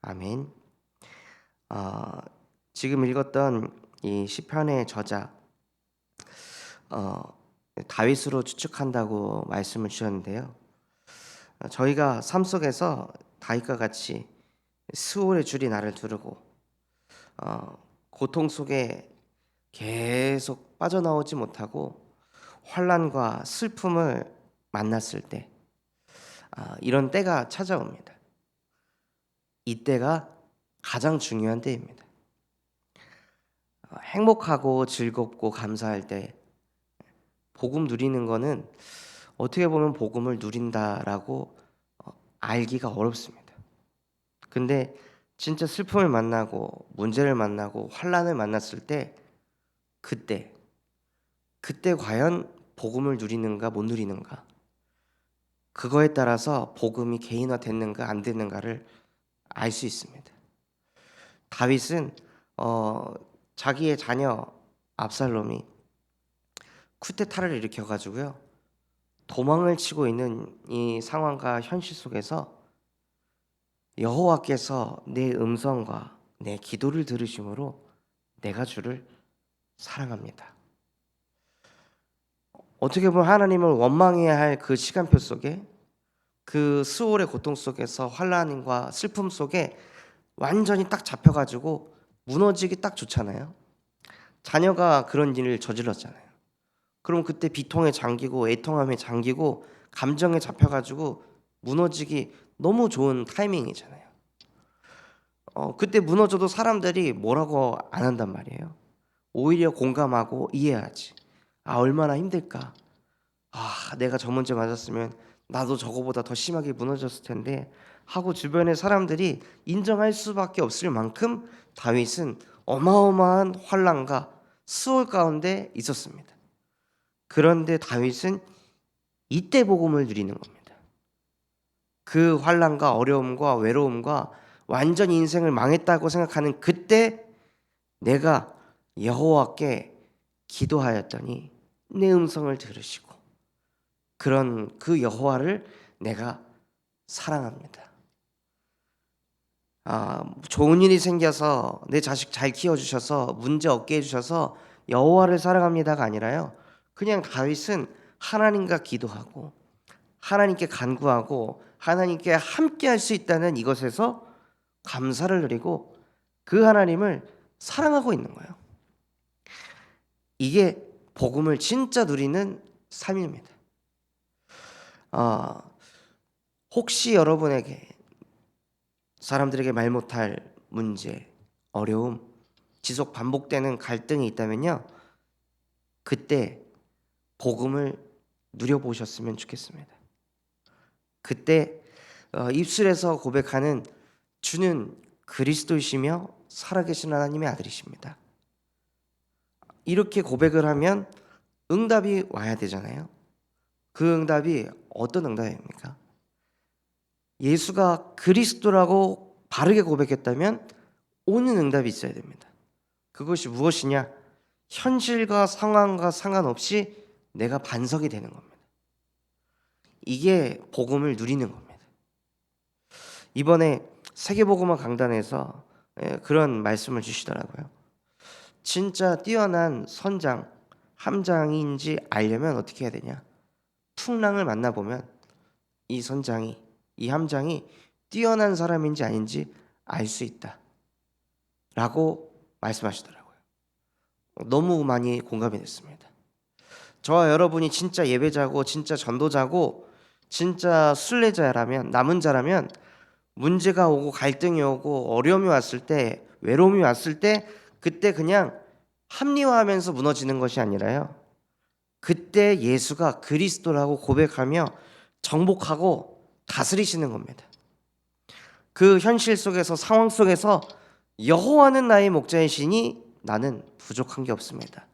아멘. 어, 지금 읽었던 이 시편의 저자 어, 다윗으로 추측한다고 말씀을 주셨는데요. 저희가 삶 속에서 다윗과 같이 수월의 줄이 나를 두르고 고통 속에 계속 빠져나오지 못하고 환난과 슬픔을 만났을 때 이런 때가 찾아옵니다. 이때가 가장 중요한 때입니다. 행복하고 즐겁고 감사할 때 복음 누리는 거는 어떻게 보면 복음을 누린다라고 알기가 어렵습니다. 근데 진짜 슬픔을 만나고 문제를 만나고 환난을 만났을 때 그때 과연 복음을 누리는가 못 누리는가, 그거에 따라서 복음이 개인화 됐는가 안 됐는가를 알 수 있습니다. 다윗은 자기의 자녀 압살롬이 쿠데타를 일으켜 가지고요, 도망을 치고 있는 이 상황과 현실 속에서 여호와께서 내 음성과 내 기도를 들으심으로 내가 주를 사랑합니다. 어떻게 보면 하나님을 원망해야 할 그 시간표 속에, 그 수월의 고통 속에서, 환난과 슬픔 속에 완전히 딱 잡혀가지고 무너지기 딱 좋잖아요. 자녀가 그런 일을 저질렀잖아요. 그럼 그때 비통에 잠기고 애통함에 잠기고 감정에 잡혀가지고 무너지기 너무 좋은 타이밍이잖아요. 그때 무너져도 사람들이 뭐라고 안 한단 말이에요. 오히려 공감하고 이해하지. 얼마나 힘들까. 내가 저 문제 맞았으면 나도 저거보다 더 심하게 무너졌을 텐데 하고 주변의 사람들이 인정할 수밖에 없을 만큼 다윗은 어마어마한 환난과 수월 가운데 있었습니다. 그런데 다윗은 이때 복음을 누리는 겁니다. 그 환난과 어려움과 외로움과 완전히 인생을 망했다고 생각하는 그때 내가 여호와께 기도하였더니 내 음성을 들으시고 그런 그 여호와를 내가 사랑합니다. 좋은 일이 생겨서 내 자식 잘 키워주셔서 문제 없게 해주셔서 여호와를 사랑합니다가 아니라요, 그냥 다윗은 하나님과 기도하고 하나님께 간구하고 하나님께 함께 할 수 있다는 이것에서 감사를 드리고 그 하나님을 사랑하고 있는 거예요. 이게 복음을 진짜 누리는 삶입니다. 혹시 여러분에게 사람들에게 말 못할 문제, 어려움, 지속 반복되는 갈등이 있다면요, 그때 복음을 누려보셨으면 좋겠습니다. 그때 입술에서 고백하는 주는 그리스도이시며 살아계신 하나님의 아들이십니다. 이렇게 고백을 하면 응답이 와야 되잖아요. 그 응답이 어떤 응답입니까? 예수가 그리스도라고 바르게 고백했다면 오는 응답이 있어야 됩니다. 그것이 무엇이냐? 현실과 상황과 상관없이 내가 반석이 되는 겁니다. 이게 복음을 누리는 겁니다. 이번에 세계복음화 강단에서 그런 말씀을 주시더라고요. 진짜 뛰어난 선장, 함장인지 알려면 어떻게 해야 되냐? 풍랑을 만나보면 이 선장이, 이 함장이 뛰어난 사람인지 아닌지 알 수 있다 라고 말씀하시더라고요. 너무 많이 공감이 됐습니다. 저와 여러분이 진짜 예배자고 진짜 전도자고 진짜 순례자라면, 남은 자라면 문제가 오고 갈등이 오고 어려움이 왔을 때, 외로움이 왔을 때 그때 그냥 합리화하면서 무너지는 것이 아니라요, 그때 예수가 그리스도라고 고백하며 정복하고 다스리시는 겁니다. 그 현실 속에서, 상황 속에서 여호와는 나의 목자이시니 나는 부족한 게 없습니다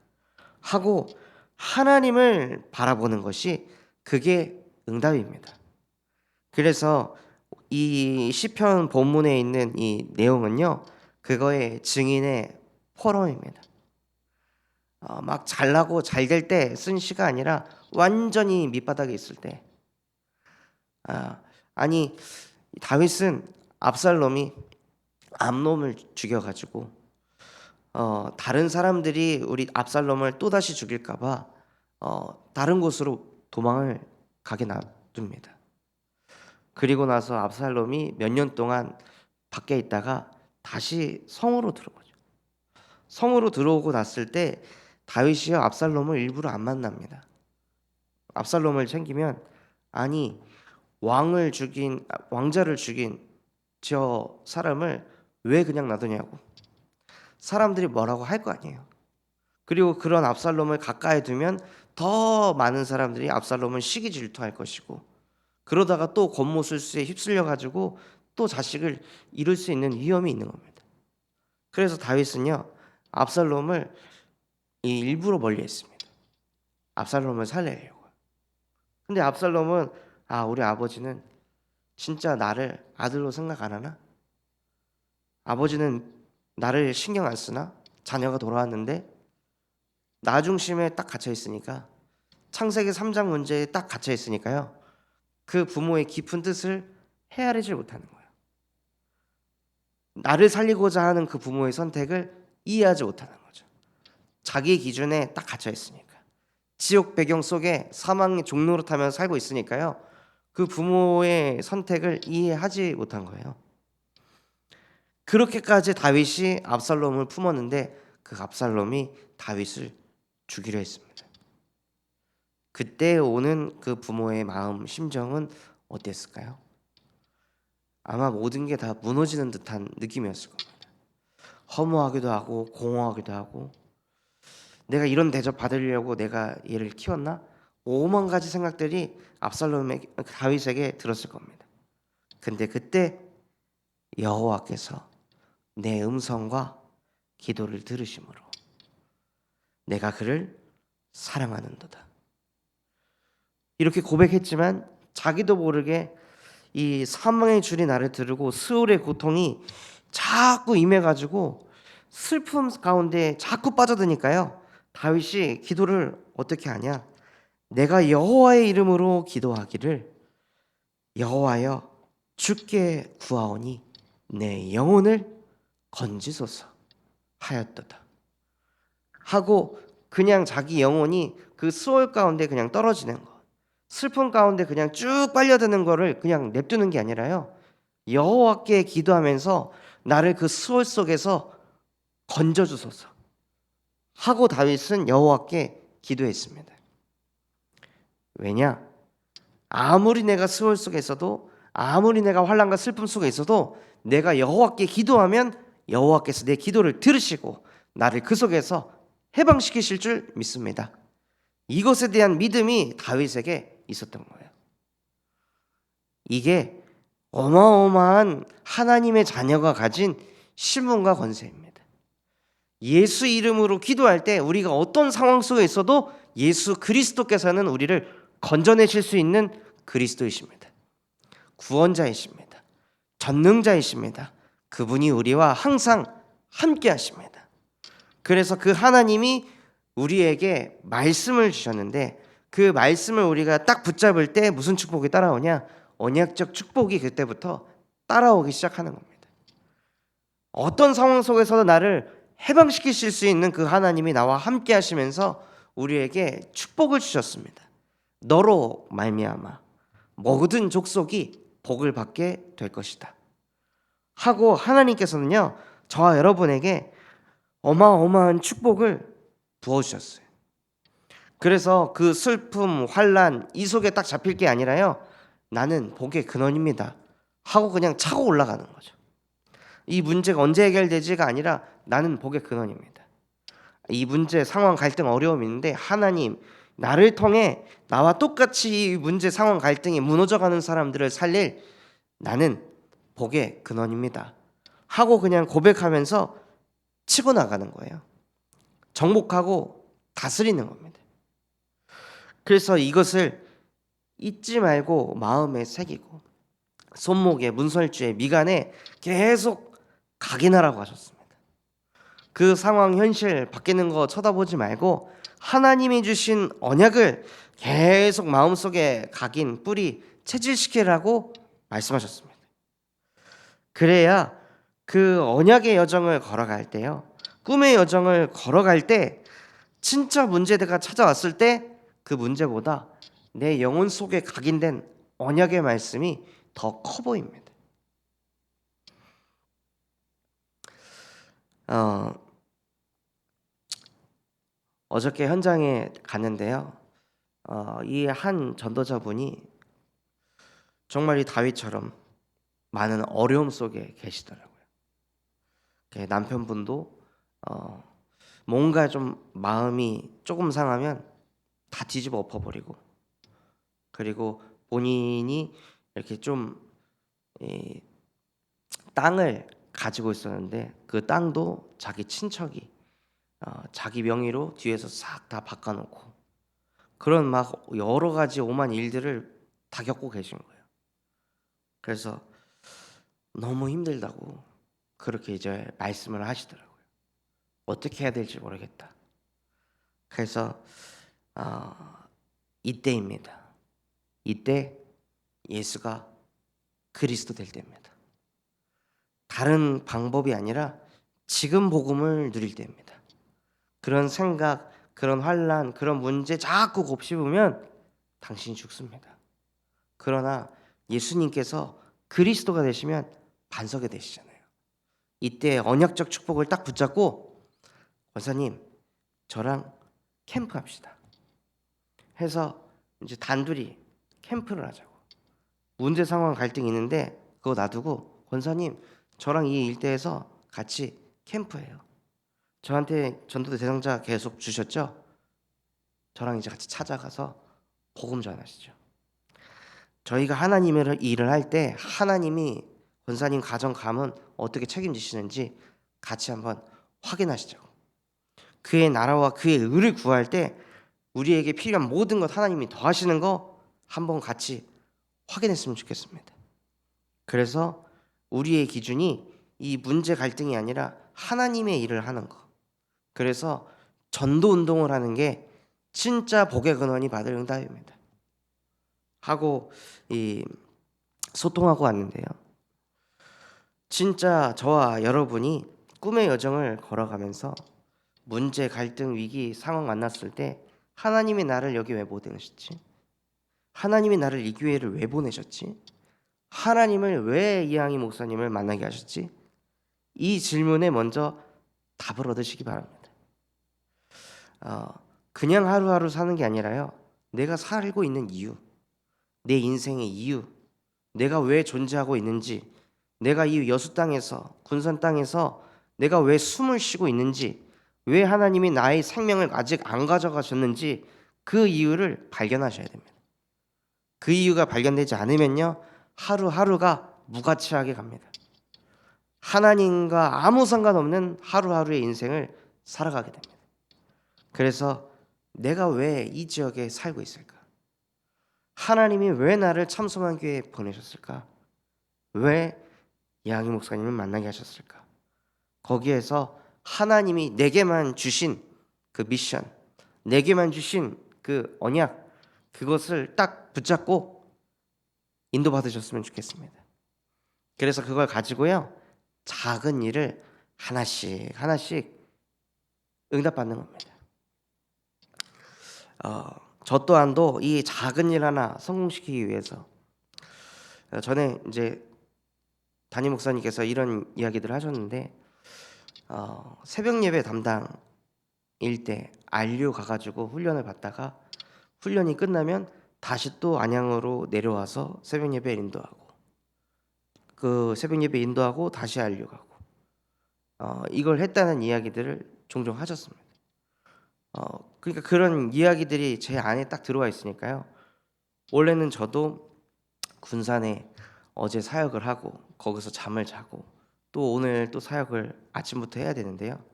하고 하나님을 바라보는 것이, 그게 응답입니다. 그래서 이 시편 본문에 있는 이 내용은요, 그거의 증인의 포럼입니다. 막 잘나고 잘 될 때 쓴 시가 아니라 완전히 밑바닥에 있을 때. 아니 다윗은 압살롬이 암놈을 죽여가지고 다른 사람들이 우리 압살롬을 또다시 죽일까봐 다른 곳으로 도망을 가게 놔둡니다. 그리고 나서 압살롬이 몇 년 동안 밖에 있다가 다시 성으로 들어오죠. 성으로 들어오고 났을 때 다윗이 압살롬을 일부러 안 만납니다. 압살롬을 챙기면 아니 왕자를 죽인 저 사람을 왜 그냥 놔두냐고 사람들이 뭐라고 할 거 아니에요. 그리고 그런 압살롬을 가까이 두면 더 많은 사람들이 압살롬을 시기 질투할 것이고 그러다가 또 권모술수에 휩쓸려 가지고 또 자식을 잃을 수 있는 위험이 있는 겁니다. 그래서 다윗은요 압살롬을 일부러 멀리했습니다. 압살롬을 살리려고. 근데 압살롬은 우리 아버지는 진짜 나를 아들로 생각 안 하나? 아버지는 나를 신경 안 쓰나? 자녀가 돌아왔는데 나 중심에 딱 갇혀 있으니까 창세기 3장 문제에 딱 갇혀 있으니까요. 그 부모의 깊은 뜻을 헤아리지 못하는 거예요. 나를 살리고자 하는 그 부모의 선택을 이해하지 못하는 거죠. 자기 기준에 딱 갇혀 있으니까. 지옥 배경 속에 사망의 종로로 타며 살고 있으니까요. 그 부모의 선택을 이해하지 못한 거예요. 그렇게까지 다윗이 압살롬을 품었는데 그 압살롬이 다윗을 죽이려 했습니다. 그때 오는 그 부모의 마음, 심정은 어땠을까요? 아마 모든 게 다 무너지는 듯한 느낌이었을 겁니다. 허무하기도 하고 공허하기도 하고 내가 이런 대접 받으려고 내가 얘를 키웠나? 5만 가지 생각들이 다윗에게 들었을 겁니다. 근데 그때 여호와께서 내 음성과 기도를 들으심으로 내가 그를 사랑하는도다. 이렇게 고백했지만 자기도 모르게 이 사망의 줄이 나를 두르고 스올의 고통이 자꾸 임해가지고 슬픔 가운데 자꾸 빠져드니까요. 다윗이 기도를 어떻게 하냐? 내가 여호와의 이름으로 기도하기를 여호와여 주께 구하오니 내 영혼을 건지소서 하였도다 하고 그냥 자기 영혼이 그 수월 가운데 그냥 떨어지는 거, 슬픔 가운데 그냥 쭉 빨려드는 거를 그냥 냅두는 게 아니라요. 여호와께 기도하면서 나를 그 수월 속에서 건져주소서 하고 다윗은 여호와께 기도했습니다. 왜냐? 아무리 내가 수월 속에 있어도 아무리 내가 환난과 슬픔 속에 있어도 내가 여호와께 기도하면 여호와께서 내 기도를 들으시고 나를 그 속에서 해방시키실 줄 믿습니다. 이것에 대한 믿음이 다윗에게 있었던 거예요. 이게 어마어마한 하나님의 자녀가 가진 신분과 권세입니다. 예수 이름으로 기도할 때 우리가 어떤 상황 속에 있어도 예수 그리스도께서는 우리를 건져내실 수 있는 그리스도이십니다. 구원자이십니다. 전능자이십니다. 그분이 우리와 항상 함께 하십니다. 그래서 그 하나님이 우리에게 말씀을 주셨는데 그 말씀을 우리가 딱 붙잡을 때 무슨 축복이 따라오냐? 언약적 축복이 그때부터 따라오기 시작하는 겁니다. 어떤 상황 속에서도 나를 해방시키실 수 있는 그 하나님이 나와 함께 하시면서 우리에게 축복을 주셨습니다. 너로 말미암아 모든 족속이 복을 받게 될 것이다 하고 하나님께서는요 저와 여러분에게 어마어마한 축복을 부어주셨어요. 그래서 그 슬픔, 환난 이 속에 딱 잡힐 게 아니라요 나는 복의 근원입니다 하고 그냥 차고 올라가는 거죠. 이 문제가 언제 해결되지가 아니라 나는 복의 근원입니다. 이 문제, 상황, 갈등, 어려움이 있는데 하나님 나를 통해 나와 똑같이 이 문제, 상황, 갈등이 무너져가는 사람들을 살릴 나는 복의 근원입니다 하고 그냥 고백하면서 치고 나가는 거예요. 정복하고 다스리는 겁니다. 그래서 이것을 잊지 말고 마음에 새기고 손목에, 문설주에, 미간에 계속 각인하라고 하셨습니다. 그 상황, 현실 바뀌는 거 쳐다보지 말고 하나님이 주신 언약을 계속 마음속에 각인, 뿌리, 체질시키라고 말씀하셨습니다. 그래야 그 언약의 여정을 걸어갈 때요, 꿈의 여정을 걸어갈 때 진짜 문제가 찾아왔을 때 그 문제보다 내 영혼 속에 각인된 언약의 말씀이 더 커 보입니다. 어, 어저께 현장에 갔는데요. 이 한 전도자분이 정말 이 다윗처럼 많은 어려움 속에 계시더라고요. 남편분도 뭔가 좀 마음이 조금 상하면 다 뒤집어 엎어버리고, 그리고 본인이 이렇게 좀 이 땅을 가지고 있었는데 그 땅도 자기 친척이 자기 명의로 뒤에서 싹 다 바꿔놓고, 그런 막 여러 가지 오만 일들을 다 겪고 계신 거예요. 그래서 너무 힘들다고 그렇게 이제 말씀을 하시더라고요. 어떻게 해야 될지 모르겠다. 그래서 어, 이때입니다. 이때 예수가 그리스도 될 때입니다. 다른 방법이 아니라 지금 복음을 누릴 때입니다. 그런 생각, 그런 환란, 그런 문제 자꾸 곱씹으면 당신이 죽습니다. 그러나 예수님께서 그리스도가 되시면 반석이 되시잖아요. 이때 언약적 축복을 딱 붙잡고, 권사님 저랑 캠프합시다 해서 이제 단둘이 캠프를 하자고. 문제 상황 갈등이 있는데 그거 놔두고, 권사님 저랑 이 일대에서 같이 캠프해요. 저한테 전도대 대상자 계속 주셨죠? 저랑 이제 같이 찾아가서 복음 전하시죠. 저희가 하나님의 일을 할 때 하나님이 권사님 가정 가문 어떻게 책임지시는지 같이 한번 확인하시죠. 그의 나라와 그의 의를 구할 때 우리에게 필요한 모든 것 하나님이 더하시는 거 한번 같이 확인했으면 좋겠습니다. 그래서 우리의 기준이 이 문제 갈등이 아니라 하나님의 일을 하는 거. 그래서 전도 운동을 하는 게 진짜 복의 근원이 받을 응답입니다. 하고 이 소통하고 왔는데요. 진짜 저와 여러분이 꿈의 여정을 걸어가면서 문제, 갈등, 위기, 상황 만났을 때 하나님이 나를 여기 왜 보내셨지? 하나님이 나를 이 교회를 왜 보내셨지? 하나님을 왜 이항희 목사님을 만나게 하셨지? 이 질문에 먼저 답을 얻으시기 바랍니다. 그냥 하루하루 사는 게 아니라요, 내가 살고 있는 이유, 내 인생의 이유, 내가 왜 존재하고 있는지, 내가 이 여수 땅에서, 군산 땅에서 내가 왜 숨을 쉬고 있는지, 왜 하나님이 나의 생명을 아직 안 가져가셨는지 그 이유를 발견하셔야 됩니다. 그 이유가 발견되지 않으면요, 하루하루가 무가치하게 갑니다. 하나님과 아무 상관없는 하루하루의 인생을 살아가게 됩니다. 그래서 내가 왜 이 지역에 살고 있을까? 하나님이 왜 나를 참소만교회에 보내셨을까? 왜 이항희 목사님을 만나게 하셨을까? 거기에서 하나님이 내게만 주신 그 미션, 내게만 주신 그 언약, 그것을 딱 붙잡고 인도받으셨으면 좋겠습니다. 그래서 그걸 가지고요, 작은 일을 하나씩 하나씩 응답받는 겁니다. 저 또한도 이 작은 일 하나 성공시키기 위해서, 전에 이제 담임 목사님께서 이런 이야기들을 하셨는데, 새벽 예배 담당일 때 안류 가가지고 훈련을 받다가 훈련이 끝나면 다시 또 안양으로 내려와서 새벽 예배 인도하고, 그 새벽 예배 인도하고 다시 안류 가고, 이걸 했다는 이야기들을 종종 하셨습니다. 그러니까 그런 이야기들이 제 안에 딱 들어와 있으니까요. 원래는 저도 군산에 어제 사역을 하고 거기서 잠을 자고 또 오늘 또 사역을 아침부터 해야 되는데요.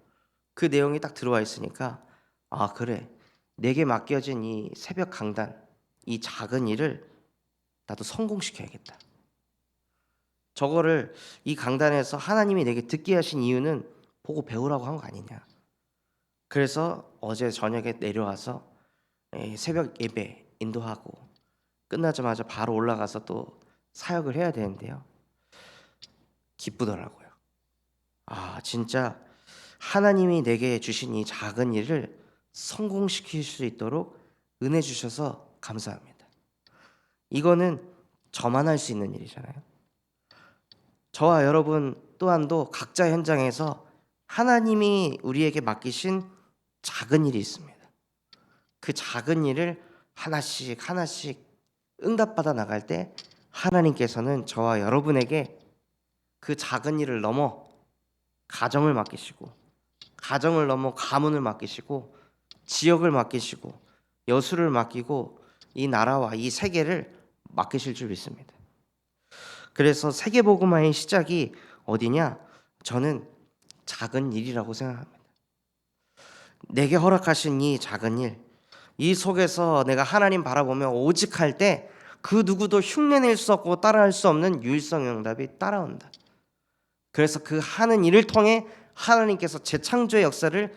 그 내용이 딱 들어와 있으니까, 아 그래, 내게 맡겨진 이 새벽 강단, 이 작은 일을 나도 성공시켜야겠다. 저거를 이 강단에서 하나님이 내게 듣게 하신 이유는 보고 배우라고 한 거 아니냐. 그래서 어제 저녁에 내려와서 새벽 예배 인도하고 끝나자마자 바로 올라가서 또 사역을 해야 되는데요. 기쁘더라고요. 진짜 하나님이 내게 주신 이 작은 일을 성공시킬 수 있도록 은혜 주셔서 감사합니다. 이거는 저만 할 수 있는 일이잖아요. 저와 여러분 또한도 각자 현장에서 하나님이 우리에게 맡기신 작은 일이 있습니다. 그 작은 일을 하나씩 하나씩 응답받아 나갈 때 하나님께서는 저와 여러분에게 그 작은 일을 넘어 가정을 맡기시고, 가정을 넘어 가문을 맡기시고, 지역을 맡기시고, 여수를 맡기고, 이 나라와 이 세계를 맡기실 줄 믿습니다. 그래서 세계복음화의 시작이 어디냐? 저는 작은 일이라고 생각합니다. 내게 허락하신 이 작은 일, 이 속에서 내가 하나님 바라보며 오직 할 때 그 누구도 흉내낼 수 없고 따라할 수 없는 유일성 응답이 따라온다. 그래서 그 하는 일을 통해 하나님께서 재창조의 역사를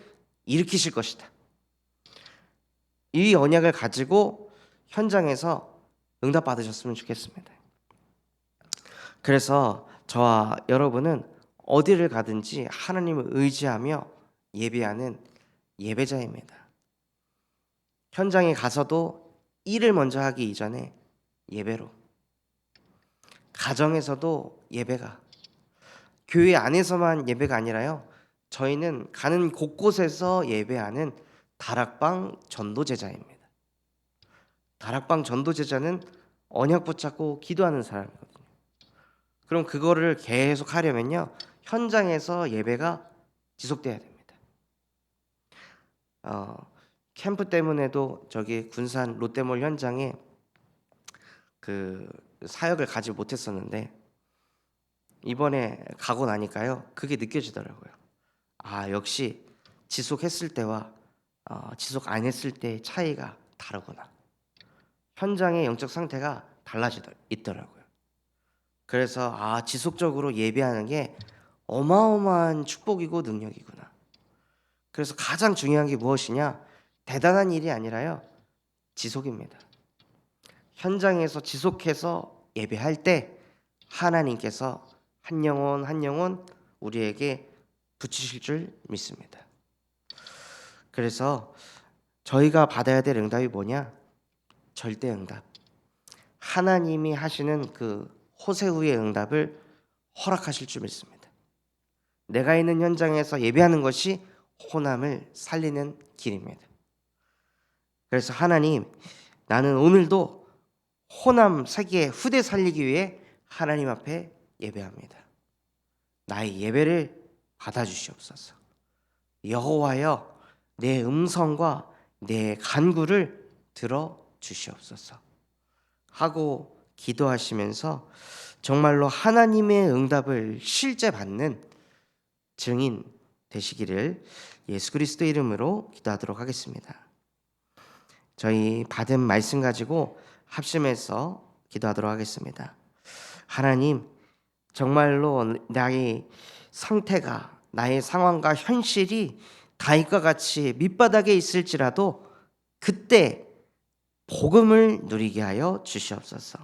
일으키실 것이다. 이 언약을 가지고 현장에서 응답 받으셨으면 좋겠습니다. 그래서 저와 여러분은 어디를 가든지 하나님을 의지하며 예배하는 예배자입니다. 현장에 가서도 일을 먼저 하기 이전에 예배로, 가정에서도 예배가, 교회 안에서만 예배가 아니라요, 저희는 가는 곳곳에서 예배하는 다락방 전도제자입니다. 다락방 전도제자는 언약 붙잡고 기도하는 사람이거든요. 그럼 그거를 계속 하려면요, 현장에서 예배가 지속돼야 됩니다. 캠프 때문에도 저기 군산 롯데몰 현장에 그 사역을 가지 못했었는데 이번에 가고 나니까요, 그게 느껴지더라고요. 역시 지속했을 때와 지속 안 했을 때의 차이가 다르구나. 현장의 영적 상태가 있더라고요. 그래서 지속적으로 예배하는 게 어마어마한 축복이고 능력이구나. 그래서 가장 중요한 게 무엇이냐? 대단한 일이 아니라요, 지속입니다. 현장에서 지속해서 예배할 때 하나님께서 한 영혼 한 영혼 우리에게 붙이실 줄 믿습니다. 그래서 저희가 받아야 될 응답이 뭐냐? 절대 응답. 하나님이 하시는 그 호세후의 응답을 허락하실 줄 믿습니다. 내가 있는 현장에서 예배하는 것이 호남을 살리는 길입니다. 그래서 하나님, 나는 오늘도 호남 세계 후대 살리기 위해 하나님 앞에 예배합니다. 나의 예배를 받아주시옵소서. 여호와여, 내 음성과 내 간구를 들어주시옵소서 하고 기도하시면서 정말로 하나님의 응답을 실제 받는 증인 되시기를 예수 그리스도 이름으로 기도하도록 하겠습니다. 저희 받은 말씀 가지고 합심해서 기도하도록 하겠습니다. 하나님, 정말로 나의 상태가, 나의 상황과 현실이 다윗과 같이 밑바닥에 있을지라도 그때 복음을 누리게 하여 주시옵소서.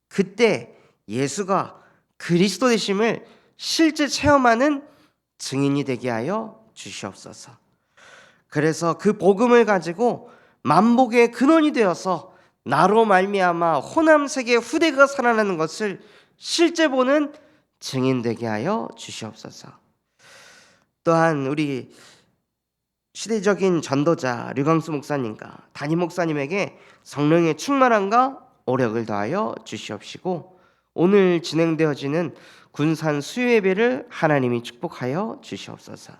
그때 예수가 그리스도 되심을 실제 체험하는 증인이 되게 하여 주시옵소서. 그래서 그 복음을 가지고 만복의 근원이 되어서 나로 말미암아 호남 세계 후대가 살아나는 것을 실제 보는 증인 되게 하여 주시옵소서. 또한 우리 시대적인 전도자 류광수 목사님과 담임 목사님에게 성령의 충만함과 오력을 더하여 주시옵시고, 오늘 진행되어지는 군산 수요예배를 하나님이 축복하여 주시옵소서.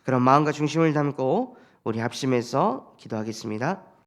그럼 마음과 중심을 담고 우리 합심해서 기도하겠습니다.